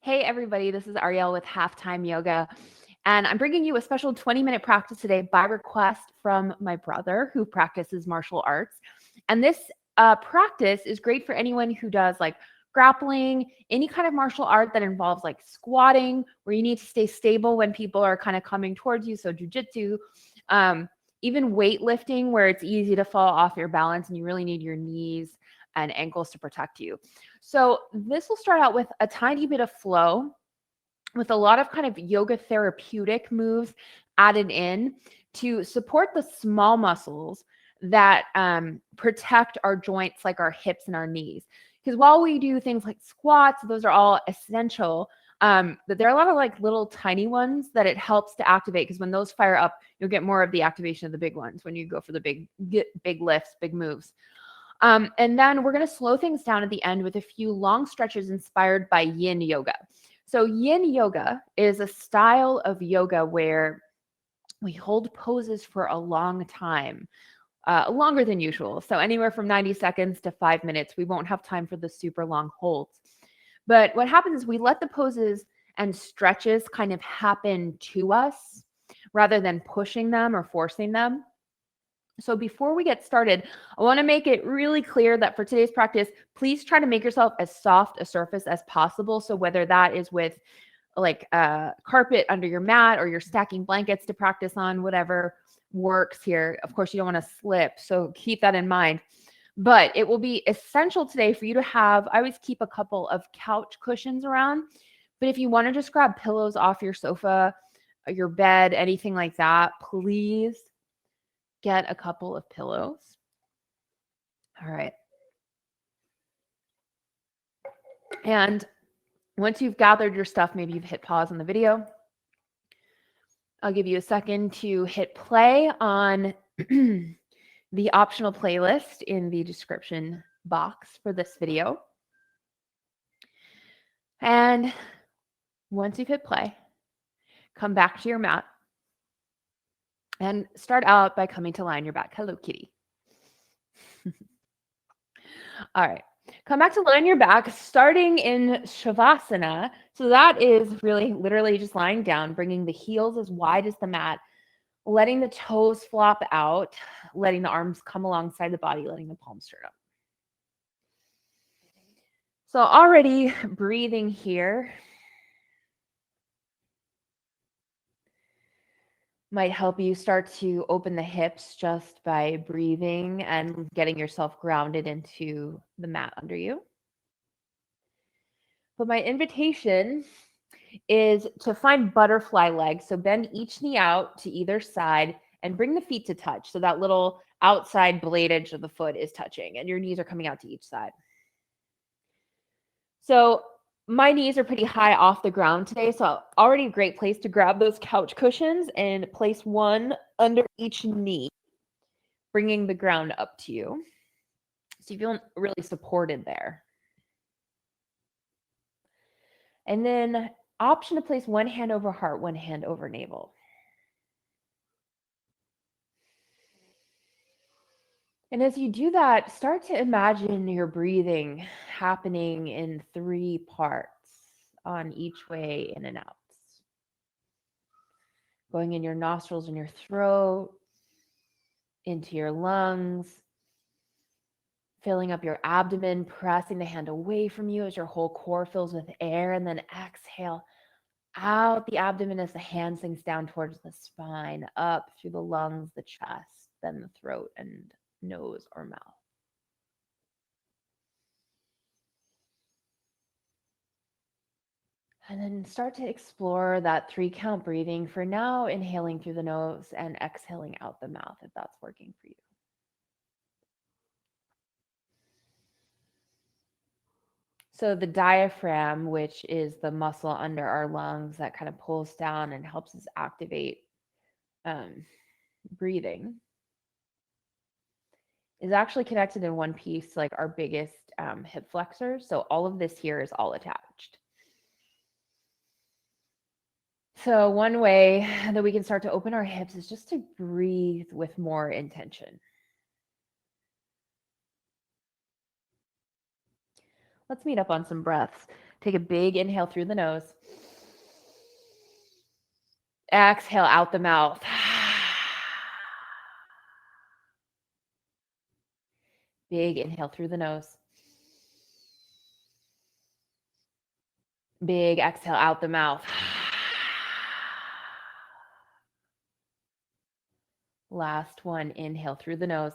Hey everybody, this is Ariel with Halftime Yoga, and I'm bringing you a special 20-minute practice today by request from my brother who practices martial arts. And this practice is great for anyone who does like grappling, any kind of martial art that involves like squatting, where you need to stay stable when people are kind of coming towards you. So jujitsu, even weightlifting, where it's easy to fall off your balance and you really need your knees and ankles to protect you. So this will start out with a tiny bit of flow with a lot of kind of yoga therapeutic moves added in to support the small muscles that protect our joints like our hips and our knees. Because while we do things like squats, those are all essential. But there are a lot of like little tiny ones that it helps to activate, because when those fire up, you'll get more of the activation of the big ones when you go for the big lifts, big moves. And then we're going to slow things down at the end with a few long stretches inspired by yin yoga. So yin yoga is a style of yoga where we hold poses for a long time, longer than usual. So anywhere from 90 seconds to 5 minutes. We won't have time for the super long holds. But what happens is we let the poses and stretches kind of happen to us rather than pushing them or forcing them. So before we get started, I want to make it really clear that for today's practice, please try to make yourself as soft a surface as possible. So whether that is with like a carpet under your mat or you're stacking blankets to practice on, whatever works here. Of course, you don't want to slip, so keep that in mind. But it will be essential today for you to have, I always keep a couple of couch cushions around. But if you want to just grab pillows off your sofa, your bed, anything like that, please get a couple of pillows. All right. And once you've gathered your stuff, maybe you've hit pause on the video. I'll give you a second to hit play on the optional playlist in the description box for this video. And once you've hit play, come back to your mat and start out by coming to lie on your back. Hello, kitty. All right. Come back to lie on your back, starting in Shavasana. So that is really literally just lying down, bringing the heels as wide as the mat, letting the toes flop out, letting the arms come alongside the body, letting the palms turn up. So already breathing here might help you start to open the hips just by breathing and getting yourself grounded into the mat under you. But my invitation is to find butterfly legs. So bend each knee out to either side and bring the feet to touch. So that little outside blade edge of the foot is touching and your knees are coming out to each side. So my knees are pretty high off the ground today, so already a great place to grab those couch cushions and place one under each knee, bringing the ground up to you. So you feel really supported there. And then option to place one hand over heart, one hand over navel. And as you do that, start to imagine your breathing happening in 3 parts on each way in and out. Going in your nostrils and your throat, into your lungs, filling up your abdomen, pressing the hand away from you as your whole core fills with air, and then exhale out the abdomen as the hand sinks down towards the spine, up through the lungs, the chest, then the throat and nose or mouth. And then start to explore that 3-count breathing. For now, inhaling through the nose and exhaling out the mouth if that's working for you. So the diaphragm, which is the muscle under our lungs that kind of pulls down and helps us activate breathing, is actually connected in one piece, like our biggest hip flexors. So all of this here is all attached. So one way that we can start to open our hips is just to breathe with more intention. Let's meet up on some breaths. Take a big inhale through the nose. Exhale out the mouth. Big inhale through the nose. Big exhale out the mouth. Last one, inhale through the nose.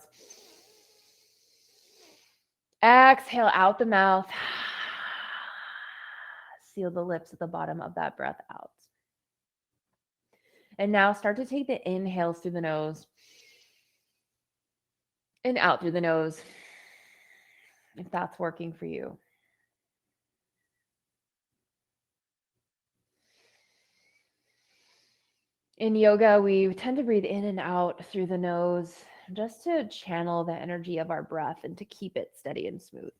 Exhale out the mouth. Seal the lips at the bottom of that breath out. And now start to take the inhales through the nose and out through the nose, if that's working for you. In yoga, we tend to breathe in and out through the nose just to channel the energy of our breath and to keep it steady and smooth.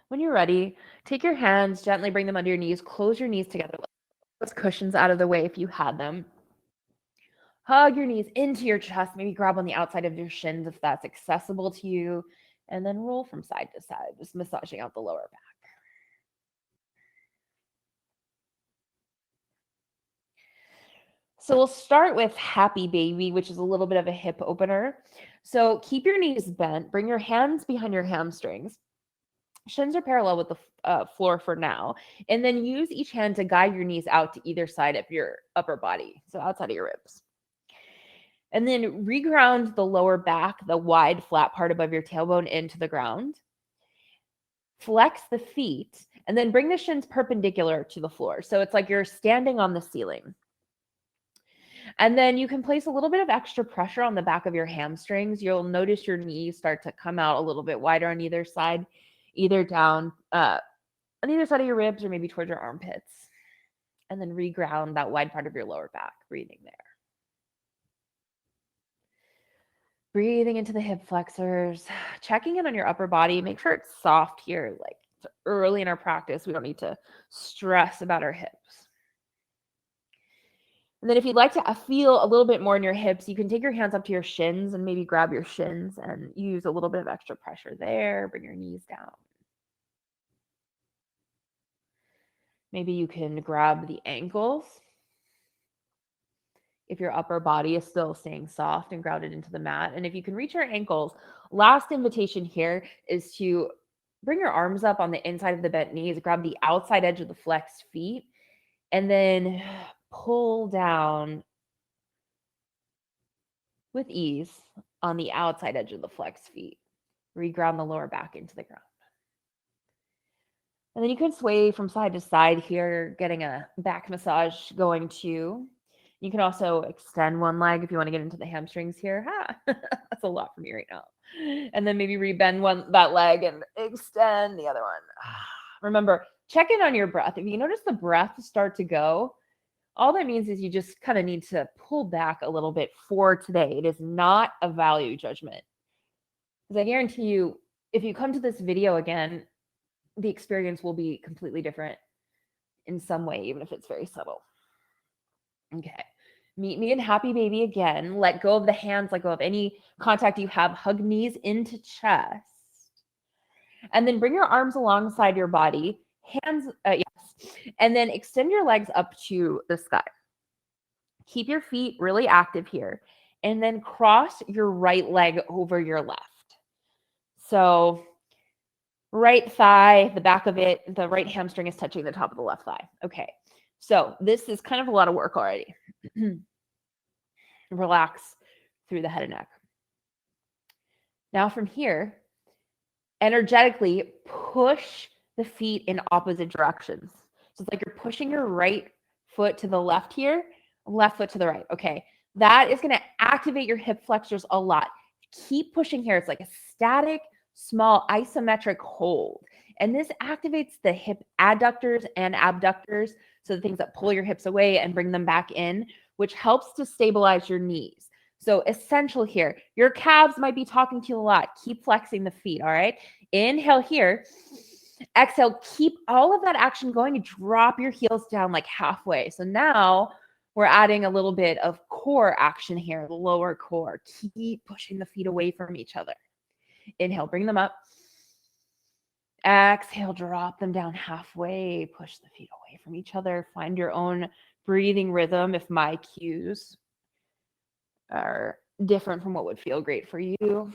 When you're ready, take your hands, gently bring them under your knees, close your knees together, let those cushions out of the way if you had them. Hug your knees into your chest, maybe grab on the outside of your shins if that's accessible to you, and then roll from side to side, just massaging out the lower back. So we'll start with Happy Baby, which is a little bit of a hip opener. So keep your knees bent, bring your hands behind your hamstrings. Shins are parallel with the floor for now. And then use each hand to guide your knees out to either side of your upper body, so outside of your ribs. And then reground the lower back, the wide flat part above your tailbone, into the ground. Flex the feet, and then bring the shins perpendicular to the floor. So it's like you're standing on the ceiling. And then you can place a little bit of extra pressure on the back of your hamstrings. You'll notice your knees start to come out a little bit wider on either side, either down on either side of your ribs or maybe towards your armpits. And then reground that wide part of your lower back, breathing there. Breathing into the hip flexors, checking in on your upper body. Make sure it's soft here. Like, it's early in our practice, we don't need to stress about our hips. And then if you'd like to feel a little bit more in your hips, you can take your hands up to your shins and maybe grab your shins and use a little bit of extra pressure there. Bring your knees down. Maybe you can grab the ankles if your upper body is still staying soft and grounded into the mat. And if you can reach your ankles, last invitation here is to bring your arms up on the inside of the bent knees, grab the outside edge of the flexed feet, and then pull down with ease on the outside edge of the flexed feet. Reground the lower back into the ground. And then you can sway from side to side here, getting a back massage going too. You can also extend one leg if you want to get into the hamstrings here. That's a lot for me right now. And then maybe rebend that leg and extend the other one. Remember, check in on your breath. If you notice the breath start to go, all that means is you just kind of need to pull back a little bit for today. It is not a value judgment. Because I guarantee you, if you come to this video again, the experience will be completely different in some way, even if it's very subtle. Okay. Meet me in Happy Baby again. Let go of the hands, let go of any contact you have. Hug knees into chest. And then bring your arms alongside your body. Hands, yes. And then extend your legs up to the sky. Keep your feet really active here. And then cross your right leg over your left. So right thigh, the back of it, the right hamstring is touching the top of the left thigh. Okay. So this is kind of a lot of work already. Relax through the head and neck. Now from here, energetically push the feet in opposite directions. So it's like you're pushing your right foot to the left here, left foot to the right. Okay. That is going to activate your hip flexors a lot. Keep pushing here. It's like a static, small isometric hold. And this activates the hip adductors and abductors, so the things that pull your hips away and bring them back in, which helps to stabilize your knees. So essential here, your calves might be talking to you a lot. Keep flexing the feet, all right? Inhale here. Exhale, keep all of that action going and drop your heels down like halfway. So now we're adding a little bit of core action here, the lower core. Keep pushing the feet away from each other. Inhale, bring them up. Exhale, drop them down halfway. Push the feet away from each other. Find your own breathing rhythm if my cues are different from what would feel great for you.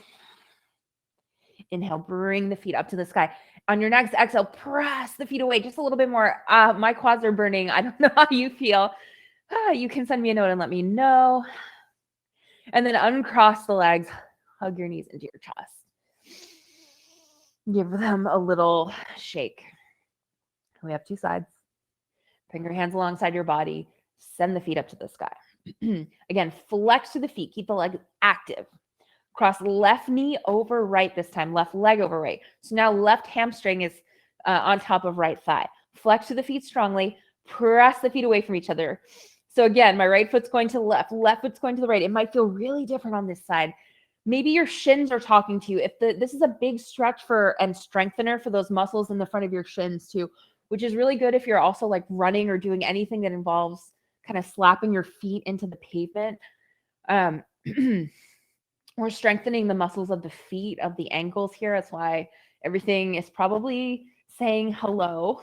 Inhale, bring the feet up to the sky. On your next exhale, press the feet away just a little bit more. My quads are burning. I don't know how you feel. You can send me a note and let me know. And then uncross the legs. Hug your knees into your chest. Give them a little shake. We have two sides. Bring your hands alongside your body. Send the feet up to the sky. Again, flex to the feet. Keep the leg active. Cross left knee over right this time. Left leg over right. So now left hamstring is on top of right thigh. Flex to the feet strongly. Press the feet away from each other. So again, my right foot's going to the left. Left foot's going to the right. It might feel really different on this side. Maybe your shins are talking to you. If this is a big stretch for and strengthener for those muscles in the front of your shins too, which is really good if you're also like running or doing anything that involves kind of slapping your feet into the pavement. We're strengthening the muscles of the feet, of the ankles here. That's why everything is probably saying hello.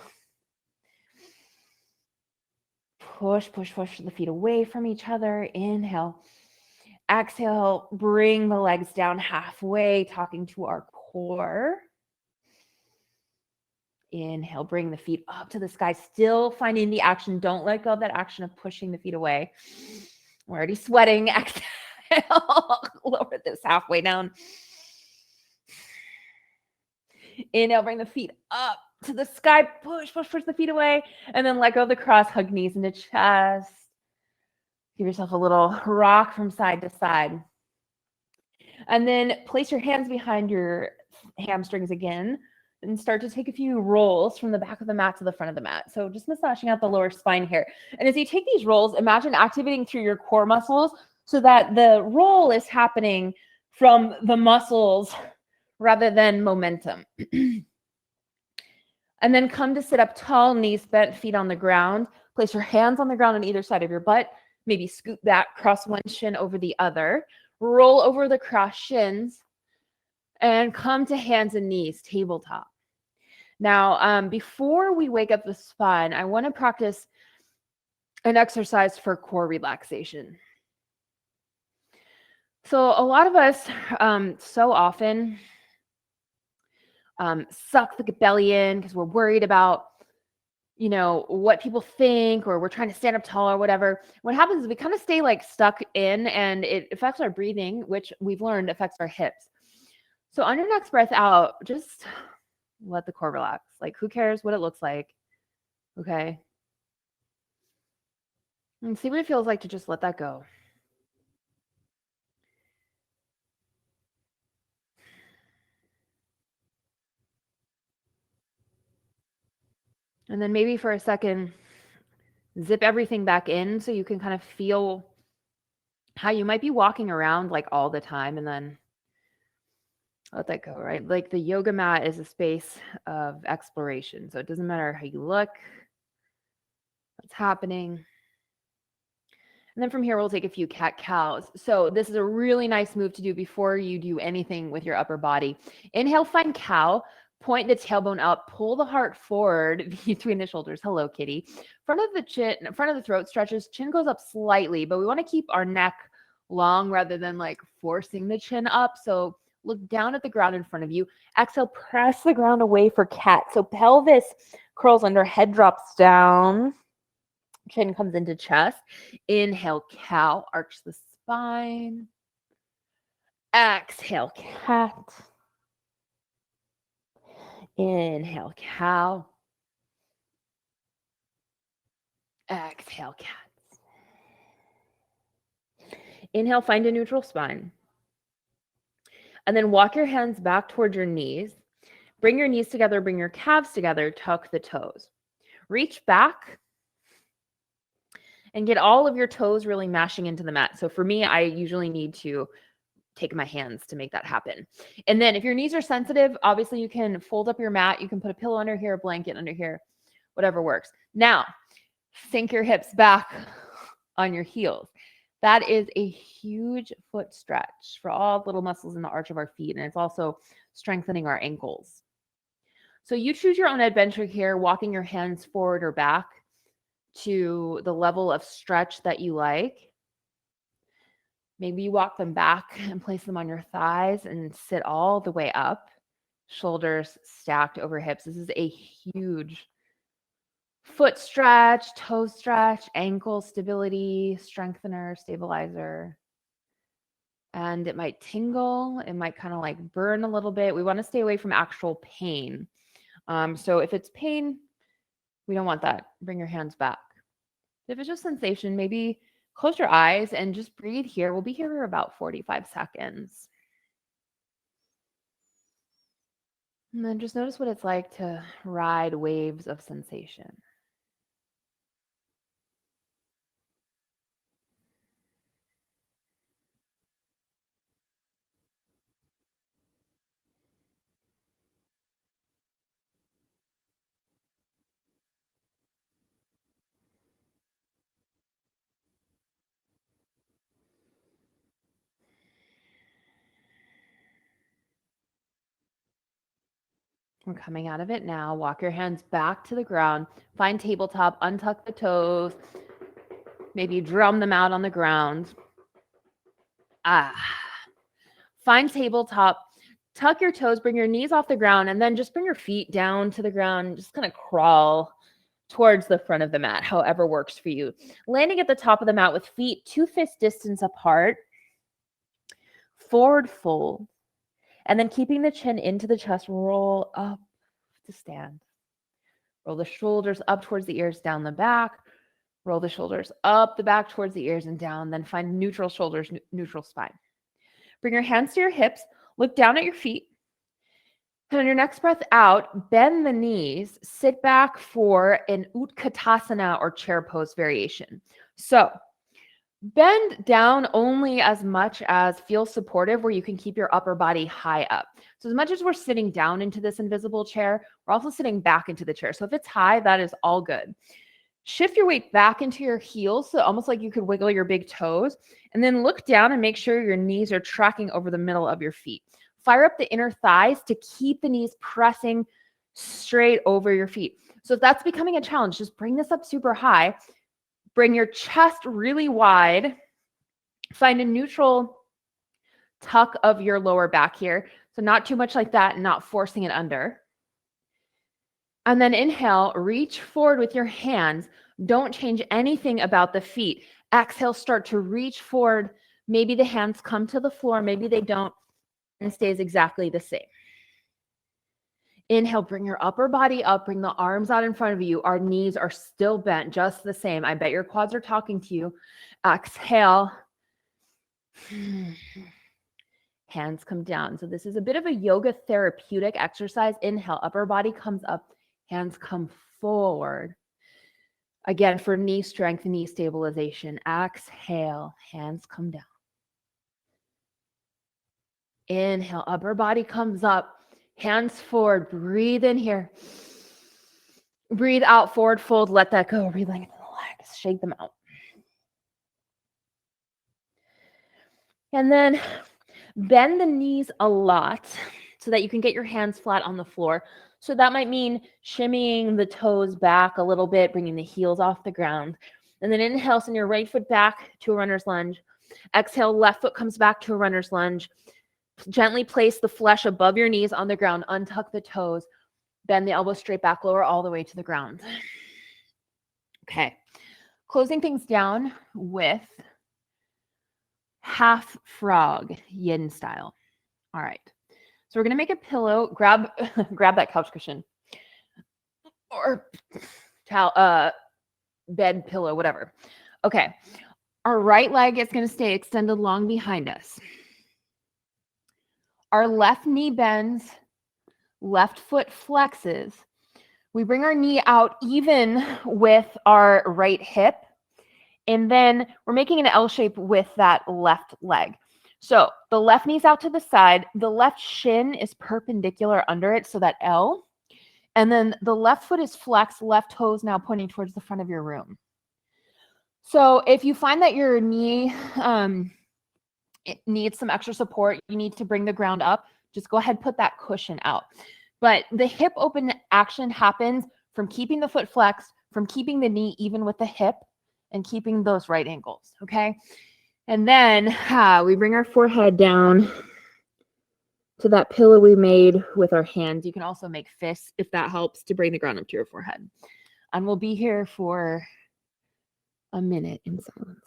Push, push, push the feet away from each other. Inhale. Exhale, bring the legs down halfway, talking to our core. Inhale, bring the feet up to the sky, still finding the action. Don't let go of that action of pushing the feet away. We're already sweating. Exhale, lower this halfway down. Inhale, bring the feet up to the sky. Push, push, push the feet away. And then let go of the cross, hug knees into chest. Give yourself a little rock from side to side. And then place your hands behind your hamstrings again and start to take a few rolls from the back of the mat to the front of the mat. So just massaging out the lower spine here. And as you take these rolls, imagine activating through your core muscles so that the roll is happening from the muscles rather than momentum. And then come to sit up tall, knees bent, feet on the ground. Place your hands on the ground on either side of your butt. Maybe scoot back, cross one shin over the other. Roll over the cross shins and come to hands and knees, tabletop. Now, before we wake up the spine, I want to practice an exercise for core relaxation. So a lot of us so often suck the belly in because we're worried about what people think, or we're trying to stand up tall or whatever. What happens is we kind of stay like stuck in, and it affects our breathing, which we've learned affects our hips. So on your next breath out, just let the core relax. Like, who cares what it looks like? Okay. And see what it feels like to just let that go. And then maybe for a second, zip everything back in so you can kind of feel how you might be walking around like all the time, and then let that go, right? Like the yoga mat is a space of exploration. So it doesn't matter how you look, what's happening. And then from here, we'll take a few cat-cows. So this is a really nice move to do before you do anything with your upper body. Inhale, find cow. Point the tailbone up, pull the heart forward between the shoulders. Hello, kitty. Front of the chin, front of the throat stretches, chin goes up slightly, but we want to keep our neck long rather than like forcing the chin up. So look down at the ground in front of you. Exhale, press the ground away for cat. So pelvis curls under, head drops down, chin comes into chest. Inhale, cow, arch the spine. Exhale, cat. Inhale, cow. Exhale, cat. Inhale, find a neutral spine. And then walk your hands back towards your knees. Bring your knees together, bring your calves together, tuck the toes. Reach back and get all of your toes really mashing into the mat. So for me, I usually need to take my hands to make that happen. And then if your knees are sensitive, obviously you can fold up your mat. You can put a pillow under here, a blanket under here, whatever works. Now, sink your hips back on your heels. That is a huge foot stretch for all the little muscles in the arch of our feet. And it's also strengthening our ankles. So you choose your own adventure here, walking your hands forward or back to the level of stretch that you like. Maybe you walk them back and place them on your thighs and sit all the way up, shoulders stacked over hips. This is a huge foot stretch, toe stretch, ankle stability, strengthener, stabilizer. And it might tingle. It might kind of like burn a little bit. We want to stay away from actual pain. So if it's pain, we don't want that. Bring your hands back. If it's just sensation, maybe close your eyes and just breathe here. We'll be here for about 45 seconds. And then just notice what it's like to ride waves of sensation. We're coming out of it now. Walk your hands back to the ground. Find tabletop, untuck the toes. Maybe drum them out on the ground. Find tabletop. Tuck your toes, bring your knees off the ground, and then just bring your feet down to the ground and just kind of crawl towards the front of the mat, however works for you. Landing at the top of the mat with feet 2 fist distance apart. Forward fold. And then keeping the chin into the chest, roll up to stand. Roll the shoulders up towards the ears, down the back. Roll the shoulders up the back towards the ears and down. Then find neutral shoulders, neutral spine. Bring your hands to your hips. Look down at your feet. And on your next breath out, bend the knees. Sit back for an Utkatasana or chair pose variation. So bend down only as much as feels supportive, where you can keep your upper body high up. So as much as we're sitting down into this invisible chair, we're also sitting back into the chair. So if it's high, that is all good. Shift your weight back into your heels, so almost like you could wiggle your big toes, and then look down and make sure your knees are tracking over the middle of your feet. Fire up the inner thighs to keep the knees pressing straight over your feet. So if that's becoming a challenge, just bring this up super high. Bring your chest really wide. Find a neutral tuck of your lower back here. So not too much like that, and not forcing it under. And then inhale, reach forward with your hands. Don't change anything about the feet. Exhale, start to reach forward. Maybe the hands come to the floor, maybe they don't, and stays exactly the same. Inhale, bring your upper body up, bring the arms out in front of you. Our knees are still bent, just the same. I bet your quads are talking to you. Exhale. Hands come down. So this is a bit of a yoga therapeutic exercise. Inhale, upper body comes up, hands come forward. Again, for knee strength, knee stabilization. Exhale, hands come down. Inhale, upper body comes up. Hands forward, breathe in here. Breathe out, forward fold, let that go. Relengthen the legs, shake them out. And then bend the knees a lot so that you can get your hands flat on the floor. So that might mean shimmying the toes back a little bit, bringing the heels off the ground. And then inhale, send your right foot back to a runner's lunge. Exhale, left foot comes back to a runner's lunge. Gently place the flesh above your knees on the ground. Untuck the toes. Bend the elbows straight back, lower all the way to the ground. Okay. Closing things down with half frog, yin style. All right. So we're going to make a pillow. Grab that couch cushion or bed pillow, whatever. Okay. Our right leg is going to stay extended long behind us. Our left knee bends, left foot flexes. We bring our knee out even with our right hip. And then we're making an L shape with that left leg. So the left knee's out to the side. The left shin is perpendicular under it, so that L. And then the left foot is flexed, left toe is now pointing towards the front of your room. So if you find that your knee it needs some extra support, you need to bring the ground up. just go ahead, put that cushion out. But the hip open action happens from keeping the foot flexed, from keeping the knee even with the hip, and keeping those right ankles, okay? And then we bring our forehead down to that pillow we made with our hands. You can also make fists if that helps to bring the ground up to your forehead. And we'll be here for a minute in silence.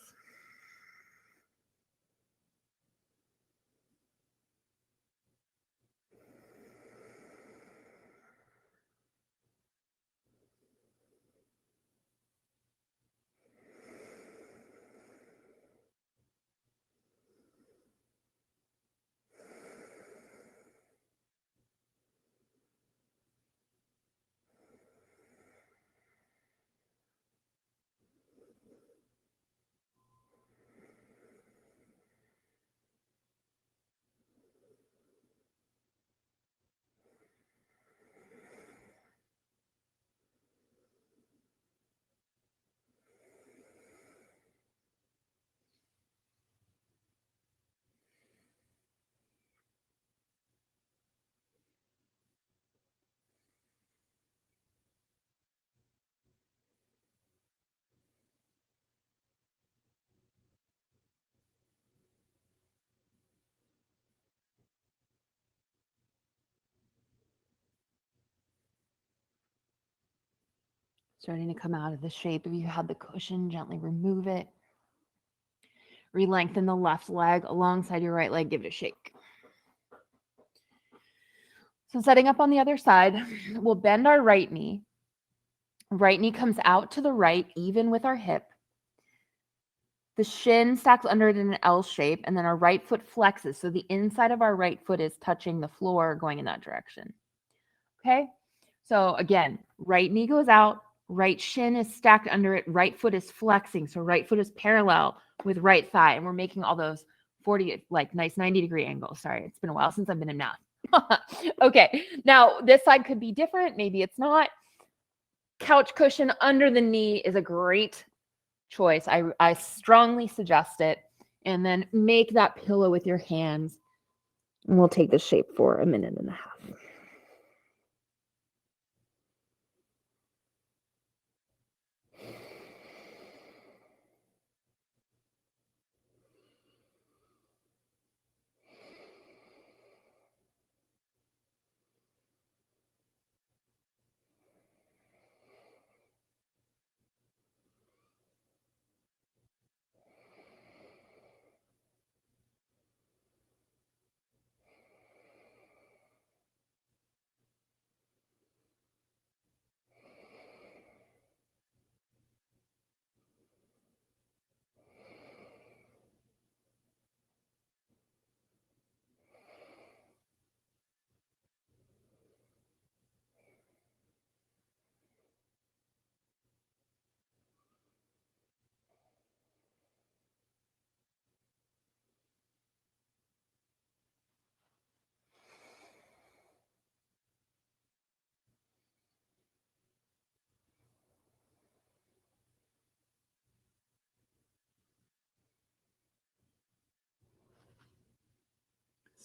Starting to come out of the shape. If you had the cushion, gently remove it. Re-lengthen the left leg alongside your right leg. Give it a shake. So setting up on the other side, we'll bend our right knee. Right knee comes out to the right, even with our hip. The shin stacks under it in an L shape, and then our right foot flexes. So the inside of our right foot is touching the floor going in that direction. Okay? So again, right knee goes out, right shin is stacked under it, right foot is flexing. So right foot is parallel with right thigh. And we're making all those 40, like nice 90-degree angles. Sorry, it's been a while since I've been in math. Okay, now this side could be different. Maybe it's not. Couch cushion under the knee is a great choice. I strongly suggest it. And then make that pillow with your hands. And we'll take this shape for a minute and a half.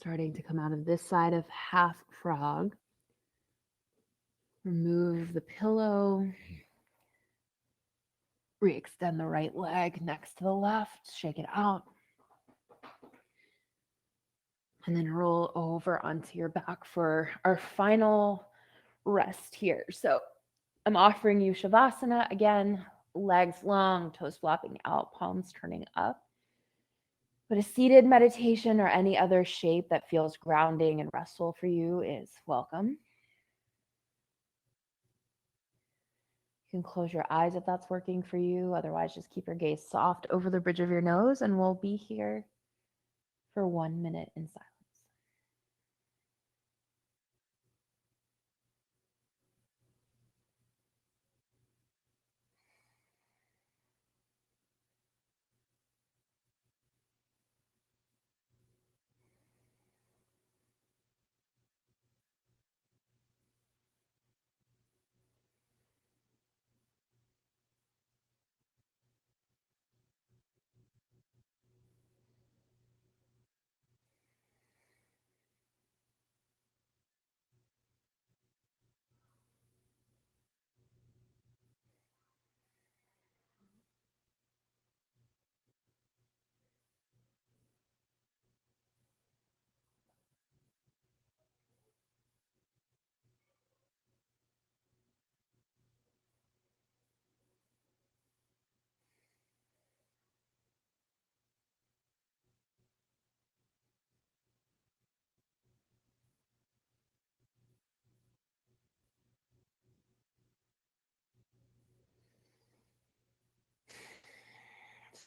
Starting to come out of this side of half frog. Remove the pillow. Re-extend the right leg next to the left. Shake it out. And then roll over onto your back for our final rest here. So I'm offering you Shavasana again, legs long, toes flopping out, palms turning up. But a seated meditation or any other shape that feels grounding and restful for you is welcome. You can close your eyes if that's working for you. Otherwise, just keep your gaze soft over the bridge of your nose, and we'll be here for 1 minute in silence.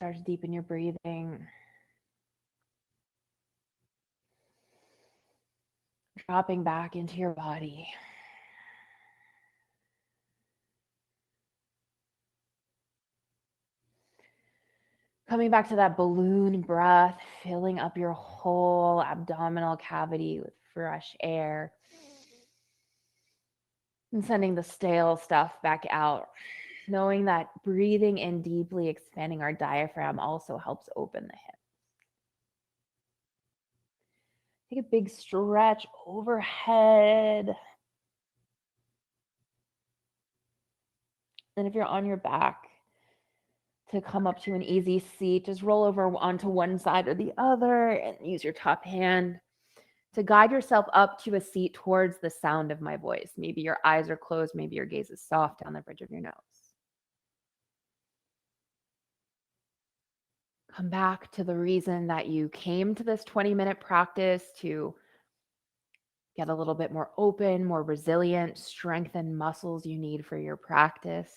Start to deepen your breathing. Dropping back into your body. Coming back to that balloon breath, filling up your whole abdominal cavity with fresh air. And sending the stale stuff back out. Knowing that breathing in deeply, expanding our diaphragm also helps open the hips. Take a big stretch overhead. And if you're on your back, to come up to an easy seat, just roll over onto one side or the other and use your top hand to guide yourself up to a seat towards the sound of my voice. Maybe your eyes are closed, maybe your gaze is soft down the bridge of your nose. Come back to the reason that you came to this 20-minute practice, to get a little bit more open, more resilient, strengthen muscles you need for your practice.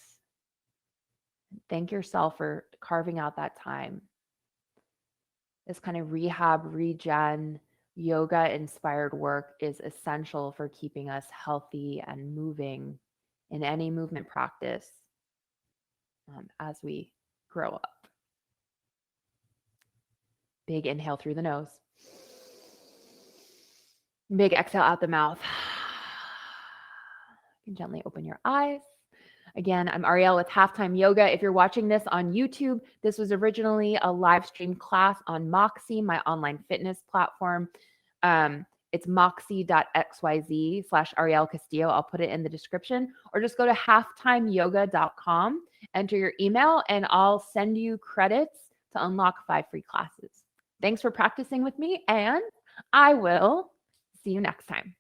Thank yourself for carving out that time. This kind of rehab, regen, yoga-inspired work is essential for keeping us healthy and moving in any movement practice as we grow up. Big inhale through the nose. Big exhale out the mouth. You can gently open your eyes. Again, I'm Arielle with Halftime Yoga. If you're watching this on YouTube, this was originally a live stream class on MOXIE, my online fitness platform. It's MOXIE.XYZ/ARIELLECASTILLO. I'll put it in the description, or just go to halftimeyoga.com, enter your email, and I'll send you credits to unlock 5 free classes. Thanks for practicing with me, and I will see you next time.